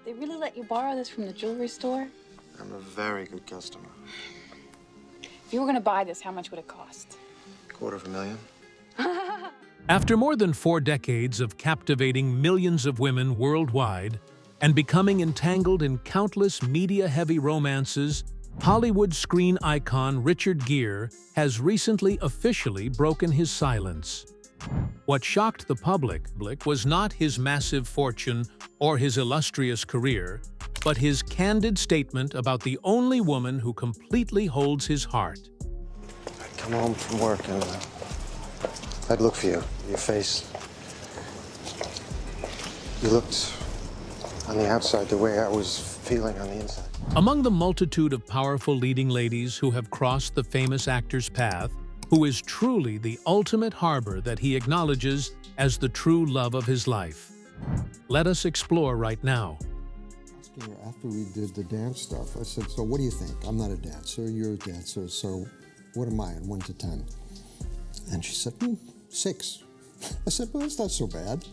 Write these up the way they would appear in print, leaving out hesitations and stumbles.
They really let you borrow this from the jewelry store? I'm a very good customer. If you were going to buy this, how much would it cost? $250,000. After more than 4 decades of captivating millions of women worldwide and becoming entangled in countless media-heavy romances, Hollywood screen icon Richard Gere has recently officially broken his silence. What shocked the public was not his massive fortune or his illustrious career, but his candid statement about the only woman who completely holds his heart. I'd come home from work and I'd look for you. Your face. You looked on the outside the way I was feeling on the inside. Among the multitude of powerful leading ladies who have crossed the famous actor's path, who is truly the ultimate harbor that he acknowledges as the true love of his life. Let us explore right now. Asking her after we did the dance stuff, I said, so what do you think? I'm not a dancer, you're a dancer, so what am I on 1 to 10? And she said, 6. I said, well, that's not so bad.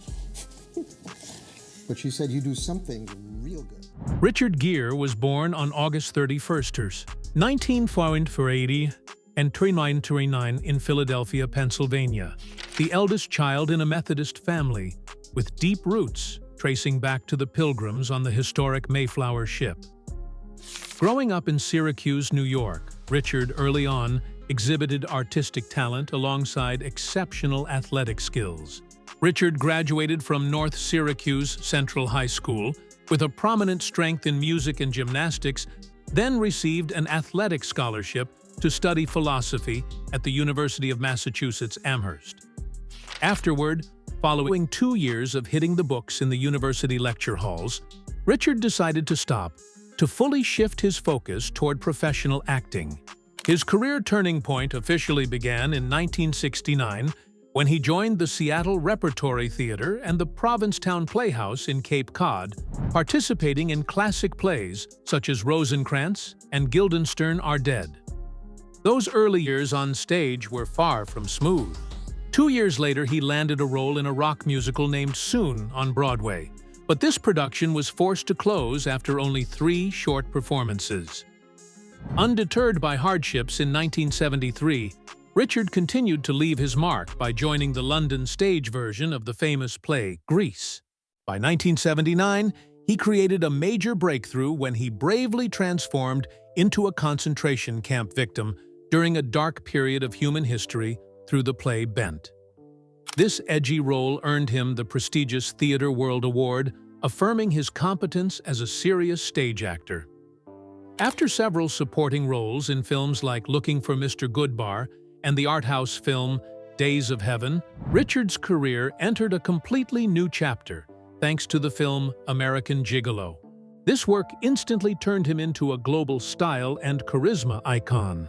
But she said, you do something real good. Richard Gere was born on August 31st, 1940 and 39 in Philadelphia, Pennsylvania, the eldest child in a Methodist family, with deep roots tracing back to the Pilgrims on the historic Mayflower ship. Growing up in Syracuse, New York, Richard early on exhibited artistic talent alongside exceptional athletic skills. Richard graduated from North Syracuse Central High School with a prominent strength in music and gymnastics, then received an athletic scholarship to study philosophy at the University of Massachusetts Amherst. Afterward, following 2 years of hitting the books in the university lecture halls, Richard decided to stop, to fully shift his focus toward professional acting. His career turning point officially began in 1969 when he joined the Seattle Repertory Theater and the Provincetown Playhouse in Cape Cod, participating in classic plays such as Rosencrantz and Guildenstern Are Dead. Those early years on stage were far from smooth. 2 years later, he landed a role in a rock musical named Soon on Broadway, but this production was forced to close after only 3 short performances. Undeterred by hardships in 1973, Richard continued to leave his mark by joining the London stage version of the famous play Grease. By 1979, he created a major breakthrough when he bravely transformed into a concentration camp victim during a dark period of human history through the play Bent. This edgy role earned him the prestigious Theatre World Award, affirming his competence as a serious stage actor. After several supporting roles in films like Looking for Mr. Goodbar and the art house film Days of Heaven, Richard's career entered a completely new chapter thanks to the film American Gigolo. This work instantly turned him into a global style and charisma icon.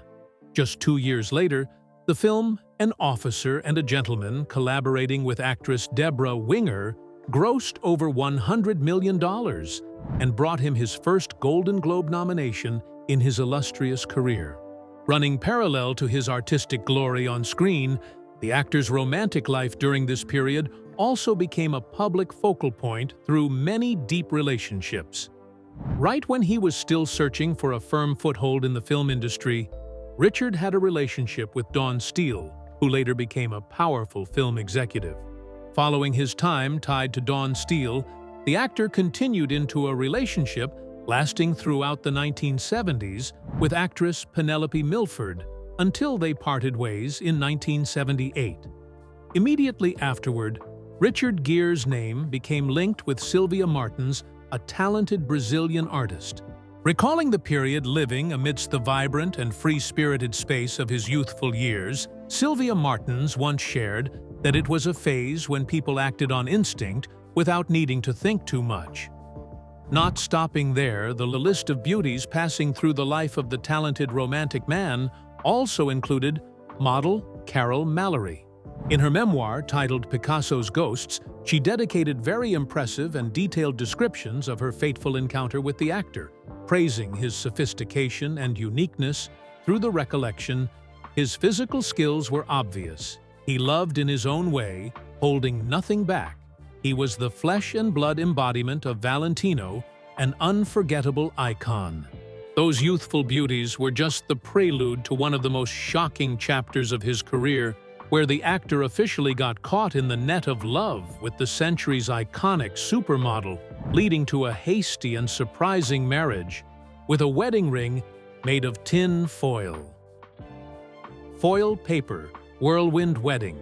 Just 2 years later, the film An Officer and a Gentleman, collaborating with actress Deborah Winger, grossed over $100 million and brought him his first Golden Globe nomination in his illustrious career. Running parallel to his artistic glory on screen, the actor's romantic life during this period also became a public focal point through many deep relationships. Right when he was still searching for a firm foothold in the film industry, Richard had a relationship with Dawn Steele, who later became a powerful film executive. Following his time tied to Dawn Steele, the actor continued into a relationship lasting throughout the 1970s with actress Penelope Milford until they parted ways in 1978. Immediately afterward, Richard Gere's name became linked with Sylvia Martins, a talented Brazilian artist. Recalling the period living amidst the vibrant and free-spirited space of his youthful years, Sylvia Martins once shared that it was a phase when people acted on instinct without needing to think too much. Not stopping there, the list of beauties passing through the life of the talented romantic man also included model Carol Mallory. In her memoir titled Picasso's Ghosts, she dedicated very impressive and detailed descriptions of her fateful encounter with the actor, praising his sophistication and uniqueness. Through the recollection, his physical skills were obvious. He loved in his own way, holding nothing back. He was the flesh and blood embodiment of Valentino, an unforgettable icon. Those youthful beauties were just the prelude to one of the most shocking chapters of his career, where the actor officially got caught in the net of love with the century's iconic supermodel, leading to a hasty and surprising marriage, with a wedding ring made of tin foil. Foil paper, whirlwind wedding.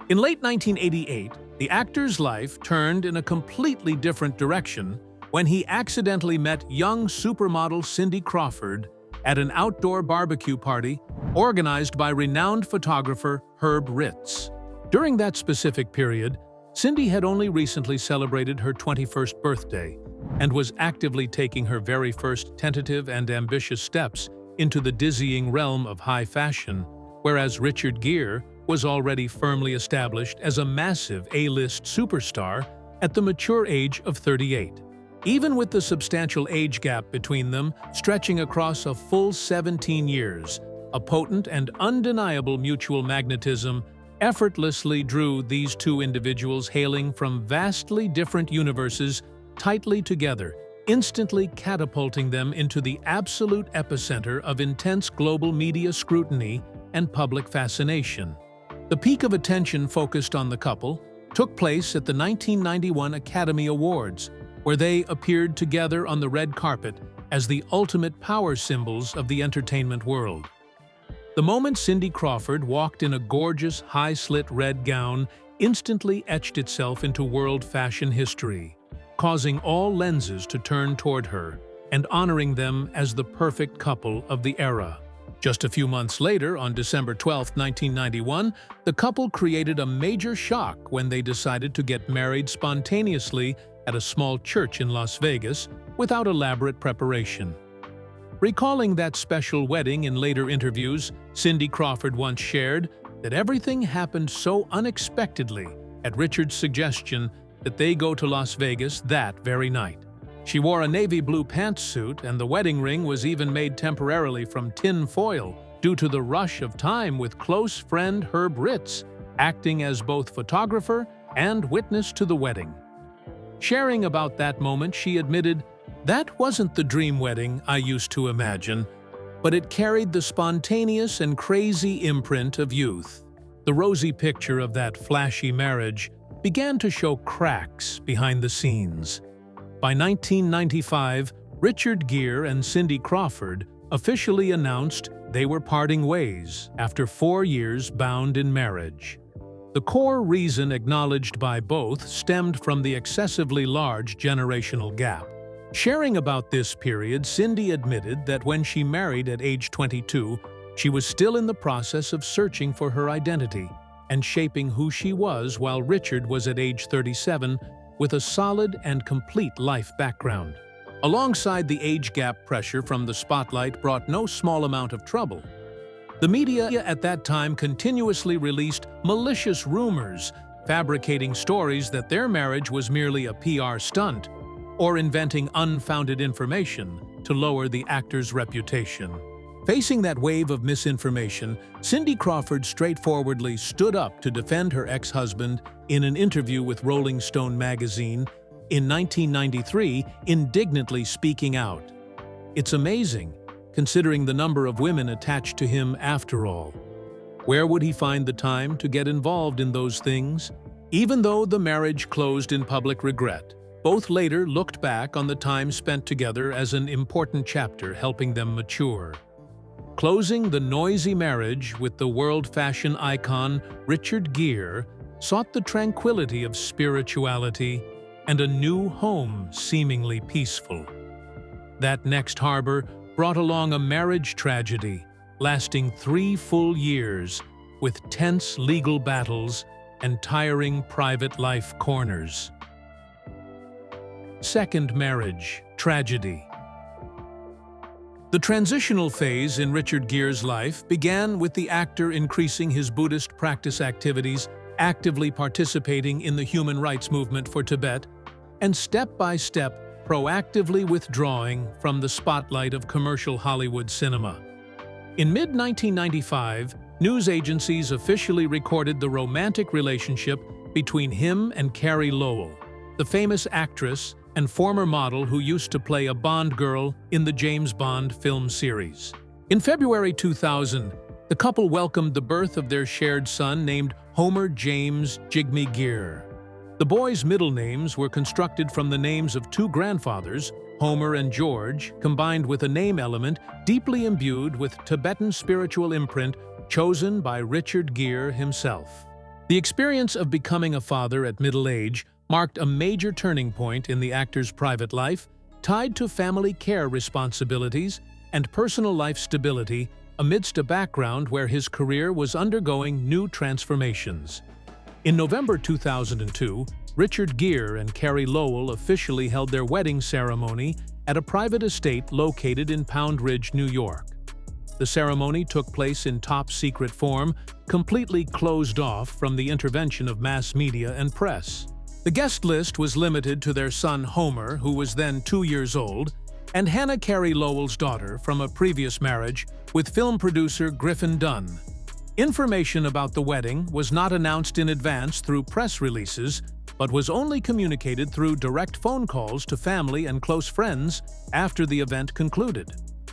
In late 1988, the actor's life turned in a completely different direction when he accidentally met young supermodel Cindy Crawford at an outdoor barbecue party organized by renowned photographer Herb Ritts. During that specific period, Cindy had only recently celebrated her 21st birthday and was actively taking her very first tentative and ambitious steps into the dizzying realm of high fashion, whereas Richard Gere was already firmly established as a massive A-list superstar at the mature age of 38. Even with the substantial age gap between them, stretching across a full 17 years, a potent and undeniable mutual magnetism effortlessly drew these two individuals hailing from vastly different universes tightly together, instantly catapulting them into the absolute epicenter of intense global media scrutiny and public fascination. The peak of attention focused on the couple took place at the 1991 Academy Awards, where they appeared together on the red carpet as the ultimate power symbols of the entertainment world. The moment Cindy Crawford walked in a gorgeous, high-slit red gown instantly etched itself into world fashion history, causing all lenses to turn toward her and honoring them as the perfect couple of the era. Just a few months later, on December 12, 1991, the couple created a major shock when they decided to get married spontaneously at a small church in Las Vegas without elaborate preparation. Recalling that special wedding in later interviews, Cindy Crawford once shared that everything happened so unexpectedly at Richard's suggestion that they go to Las Vegas that very night. She wore a navy blue pantsuit, and the wedding ring was even made temporarily from tin foil due to the rush of time, with close friend Herb Ritts acting as both photographer and witness to the wedding. Sharing about that moment, she admitted, "That wasn't the dream wedding I used to imagine, but it carried the spontaneous and crazy imprint of youth." The rosy picture of that flashy marriage began to show cracks behind the scenes. By 1995, Richard Gere and Cindy Crawford officially announced they were parting ways after 4 years bound in marriage. The core reason acknowledged by both stemmed from the excessively large generational gap. Sharing about this period, Cindy admitted that when she married at age 22, she was still in the process of searching for her identity and shaping who she was, while Richard was at age 37 with a solid and complete life background. Alongside the age gap, pressure from the spotlight brought no small amount of trouble. The media at that time continuously released malicious rumors, fabricating stories that their marriage was merely a PR stunt, or inventing unfounded information to lower the actor's reputation. Facing that wave of misinformation, Cindy Crawford straightforwardly stood up to defend her ex-husband in an interview with Rolling Stone magazine in 1993, indignantly speaking out. "It's amazing, considering the number of women attached to him after all. Where would he find the time to get involved in those things?" Even though the marriage closed in public regret, both later looked back on the time spent together as an important chapter helping them mature. Closing the noisy marriage with the world fashion icon, Richard Gere sought the tranquility of spirituality and a new home seemingly peaceful. That next harbor brought along a marriage tragedy lasting 3 full years, with tense legal battles and tiring private life corners. Second marriage tragedy. The transitional phase in Richard Gere's life began with the actor increasing his Buddhist practice activities, actively participating in the human rights movement for Tibet, and step by step proactively withdrawing from the spotlight of commercial Hollywood cinema. In mid-1995, news agencies officially recorded the romantic relationship between him and Carrie Lowell. The famous actress and former model who used to play a Bond girl in the James Bond film series. In February 2000, the couple welcomed the birth of their shared son named Homer James Jigme Gere. The boys' middle names were constructed from the names of two grandfathers, Homer and George, combined with a name element deeply imbued with Tibetan spiritual imprint chosen by Richard Gere himself. The experience of becoming a father at middle age marked a major turning point in the actor's private life, tied to family care responsibilities and personal life stability amidst a background where his career was undergoing new transformations. In November 2002, Richard Gere and Carrie Lowell officially held their wedding ceremony at a private estate located in Pound Ridge, New York. The ceremony took place in top-secret form, completely closed off from the intervention of mass media and press. The guest list was limited to their son Homer, who was then 2 years old, and Hannah Carrie Lowell's daughter from a previous marriage with film producer Griffin Dunn. Information about the wedding was not announced in advance through press releases, but was only communicated through direct phone calls to family and close friends after the event concluded.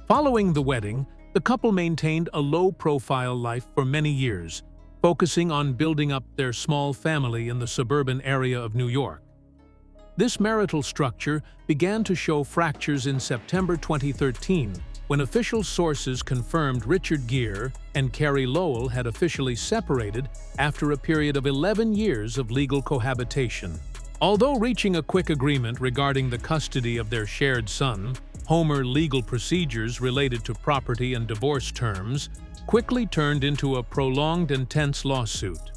Following the wedding, the couple maintained a low-profile life for many years, focusing on building up their small family in the suburban area of New York. This marital structure began to show fractures in September 2013, when official sources confirmed Richard Gere and Carrie Lowell had officially separated after a period of 11 years of legal cohabitation. Although reaching a quick agreement regarding the custody of their shared son, Homer legal procedures related to property and divorce terms quickly turned into a prolonged and tense lawsuit.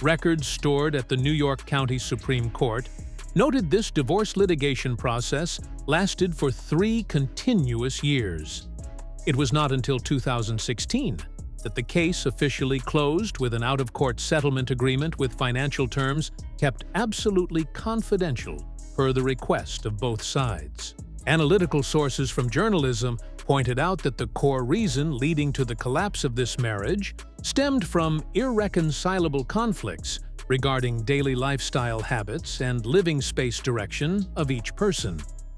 Records stored at the New York County Supreme Court noted this divorce litigation process lasted for 3 continuous years. It was not until 2016 that the case officially closed with an out-of-court settlement agreement with financial terms kept absolutely confidential per the request of both sides. Analytical sources from journalism pointed out that the core reason leading to the collapse of this marriage stemmed from irreconcilable conflicts regarding daily lifestyle habits and living space direction of each person.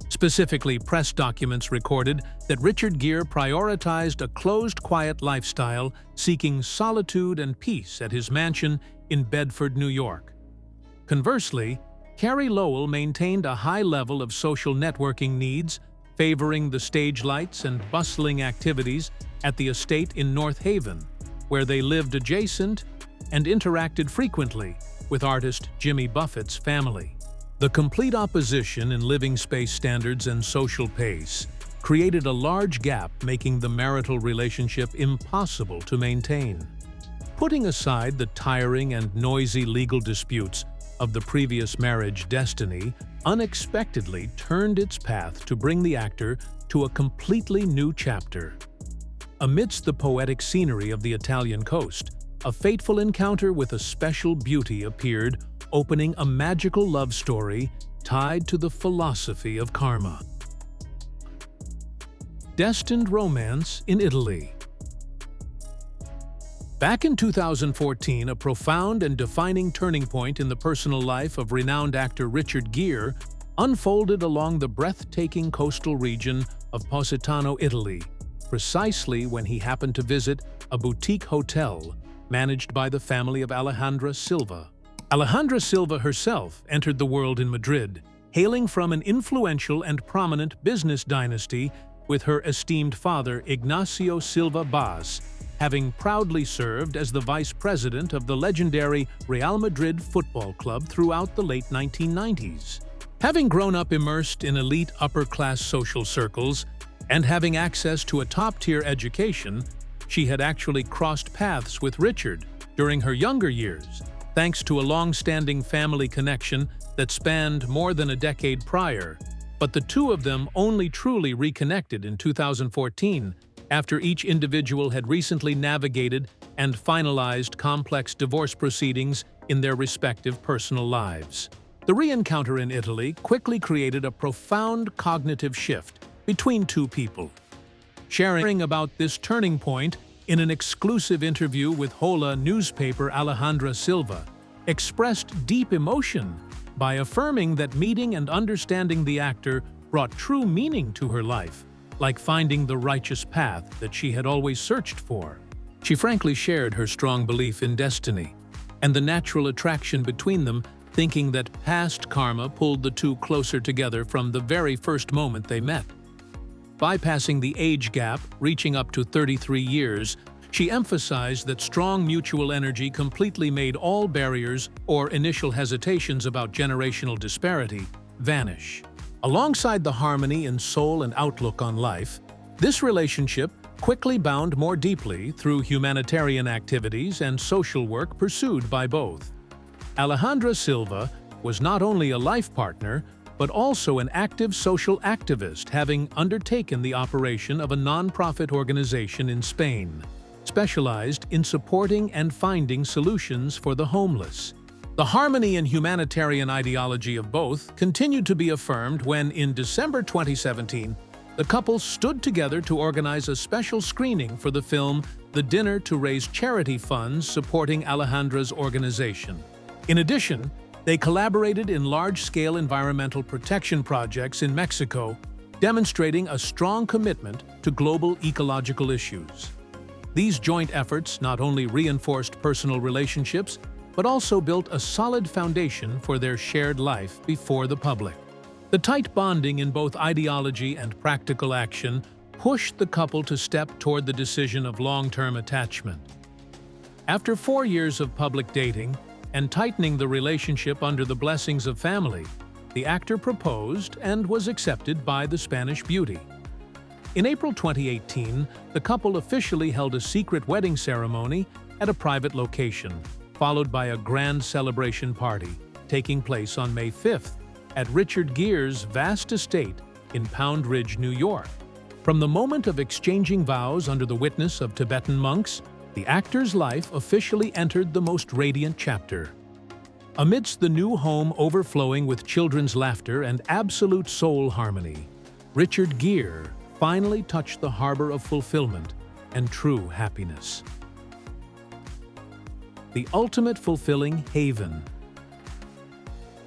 Specifically, press documents recorded that Richard Gere prioritized a closed, quiet lifestyle, seeking solitude and peace at his mansion in Bedford, New York. Conversely, Carrie Lowell maintained a high level of social networking needs, favoring the stage lights and bustling activities at the estate in North Haven, where they lived adjacent and interacted frequently with artist Jimmy Buffett's family. The complete opposition in living space standards and social pace created a large gap, making the marital relationship impossible to maintain. Putting aside the tiring and noisy legal disputes of the previous marriage, destiny unexpectedly turned its path to bring the actor to a completely new chapter. Amidst the poetic scenery of the Italian coast, a fateful encounter with a special beauty appeared, opening a magical love story tied to the philosophy of karma. Destined romance in Italy. Back in 2014, a profound and defining turning point in the personal life of renowned actor Richard Gere unfolded along the breathtaking coastal region of Positano, Italy, precisely when he happened to visit a boutique hotel managed by the family of Alejandra Silva. Alejandra Silva herself entered the world in Madrid, hailing from an influential and prominent business dynasty with her esteemed father Ignacio Silva Bas, having proudly served as the vice president of the legendary Real Madrid Football Club throughout the late 1990s. Having grown up immersed in elite upper-class social circles and having access to a top-tier education, she had actually crossed paths with Richard during her younger years, thanks to a long-standing family connection that spanned more than a decade prior. But the two of them only truly reconnected in 2014, after each individual had recently navigated and finalized complex divorce proceedings in their respective personal lives. The re-encounter in Italy quickly created a profound cognitive shift between two people. Sharing about this turning point in an exclusive interview with Hola newspaper, Alejandra Silva expressed deep emotion by affirming that meeting and understanding the actor brought true meaning to her life, like finding the righteous path that she had always searched for. She frankly shared her strong belief in destiny and the natural attraction between them, thinking that past karma pulled the two closer together from the very first moment they met. Bypassing the age gap, reaching up to 33 years, she emphasized that strong mutual energy completely made all barriers or initial hesitations about generational disparity vanish. Alongside the harmony in soul and outlook on life, this relationship quickly bound more deeply through humanitarian activities and social work pursued by both. Alejandra Silva was not only a life partner, but also an active social activist, having undertaken the operation of a non-profit organization in Spain, specialized in supporting and finding solutions for the homeless. The harmony and humanitarian ideology of both continued to be affirmed when, in December 2017, the couple stood together to organize a special screening for the film The Dinner to raise charity funds supporting Alejandra's organization. In addition, they collaborated in large-scale environmental protection projects in Mexico, demonstrating a strong commitment to global ecological issues. These joint efforts not only reinforced personal relationships, but also built a solid foundation for their shared life before the public. The tight bonding in both ideology and practical action pushed the couple to step toward the decision of long-term attachment. After 4 years of public dating and tightening the relationship under the blessings of family, the actor proposed and was accepted by the Spanish beauty. In April 2018, the couple officially held a secret wedding ceremony at a private location, followed by a grand celebration party taking place on May 5th at Richard Gere's vast estate in Pound Ridge, New York. From the moment of exchanging vows under the witness of Tibetan monks, the actor's life officially entered the most radiant chapter. Amidst the new home overflowing with children's laughter and absolute soul harmony, Richard Gere finally touched the harbor of fulfillment and true happiness. The ultimate fulfilling haven.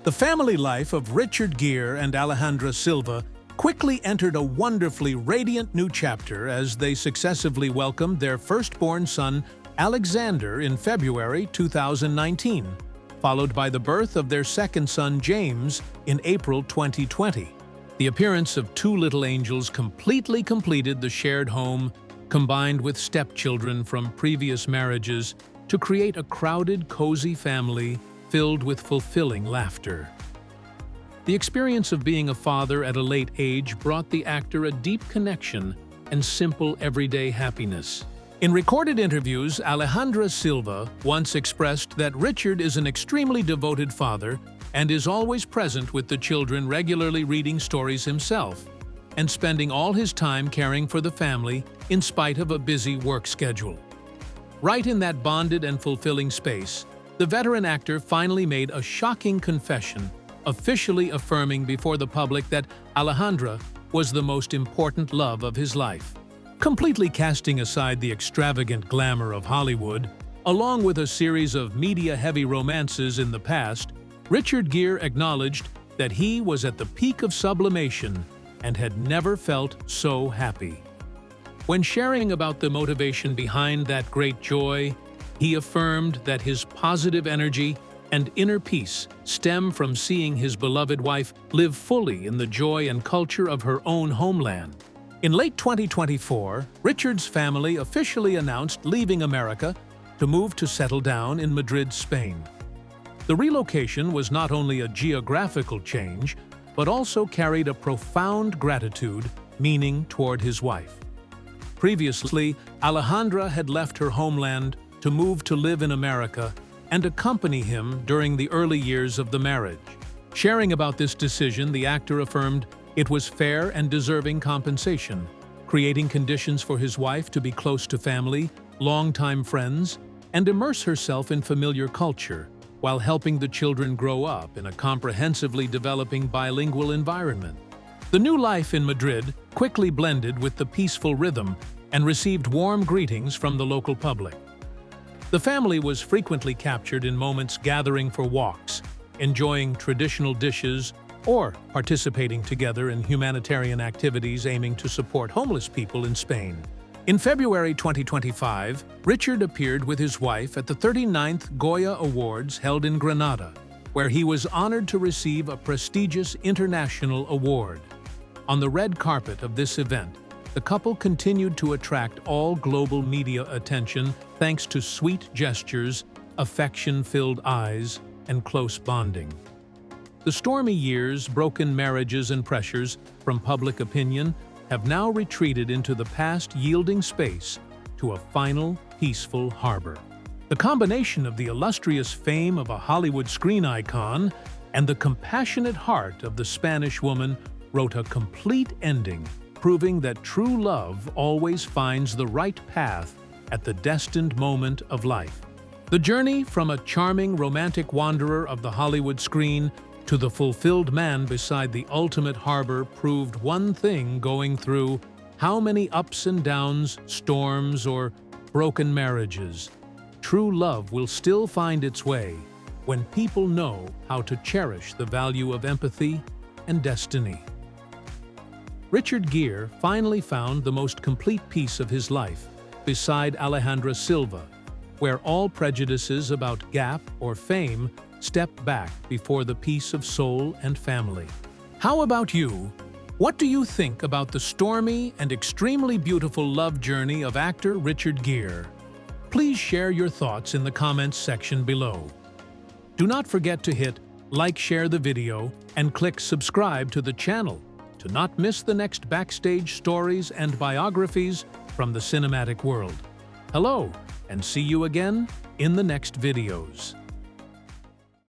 The family life of Richard Gere and Alejandra Silva quickly entered a wonderfully radiant new chapter as they successively welcomed their firstborn son, Alexander, in February 2019, followed by the birth of their second son, James, in April 2020. The appearance of two little angels completely completed the shared home, combined with stepchildren from previous marriages, to create a crowded, cozy family filled with fulfilling laughter. The experience of being a father at a late age brought the actor a deep connection and simple, everyday happiness. In recorded interviews, Alejandra Silva once expressed that Richard is an extremely devoted father and is always present with the children, regularly reading stories himself and spending all his time caring for the family in spite of a busy work schedule. Right in that bonded and fulfilling space, the veteran actor finally made a shocking confession, officially affirming before the public that Alejandra was the most important love of his life. Completely casting aside the extravagant glamour of Hollywood, along with a series of media-heavy romances in the past, Richard Gere acknowledged that he was at the peak of sublimation and had never felt so happy. When sharing about the motivation behind that great joy, he affirmed that his positive energy and inner peace stem from seeing his beloved wife live fully in the joy and culture of her own homeland. In late 2024, Richard's family officially announced leaving America to move to settle down in Madrid, Spain. The relocation was not only a geographical change, but also carried a profound gratitude meaning toward his wife. Previously, Alejandra had left her homeland to move to live in America and accompany him during the early years of the marriage. Sharing about this decision, the actor affirmed it was fair and deserving compensation, creating conditions for his wife to be close to family, longtime friends, and immerse herself in familiar culture, while helping the children grow up in a comprehensively developing bilingual environment. The new life in Madrid quickly blended with the peaceful rhythm and received warm greetings from the local public. The family was frequently captured in moments gathering for walks, enjoying traditional dishes, or participating together in humanitarian activities aiming to support homeless people in Spain. In February 2025, Richard appeared with his wife at the 39th Goya Awards held in Granada, where he was honored to receive a prestigious international award. On the red carpet of this event, the couple continued to attract all global media attention thanks to sweet gestures, affection-filled eyes, and close bonding. The stormy years, broken marriages, and pressures from public opinion have now retreated into the past, yielding space to a final, peaceful harbor. The combination of the illustrious fame of a Hollywood screen icon and the compassionate heart of the Spanish woman wrote a complete ending, proving that true love always finds the right path at the destined moment of life. The journey from a charming romantic wanderer of the Hollywood screen to the fulfilled man beside the ultimate harbor proved one thing: going through how many ups and downs, storms, or broken marriages, true love will still find its way when people know how to cherish the value of empathy and destiny. Richard Gere finally found the most complete piece of his life beside Alejandra Silva, where all prejudices about gap or fame step back before the peace of soul and family. How about you? What do you think about the stormy and extremely beautiful love journey of actor Richard Gere? Please share your thoughts in the comments section below. Do not forget to hit like, share the video, and click subscribe to the channel to not miss the next backstage stories and biographies from the cinematic world. Hello, and see you again in the next videos.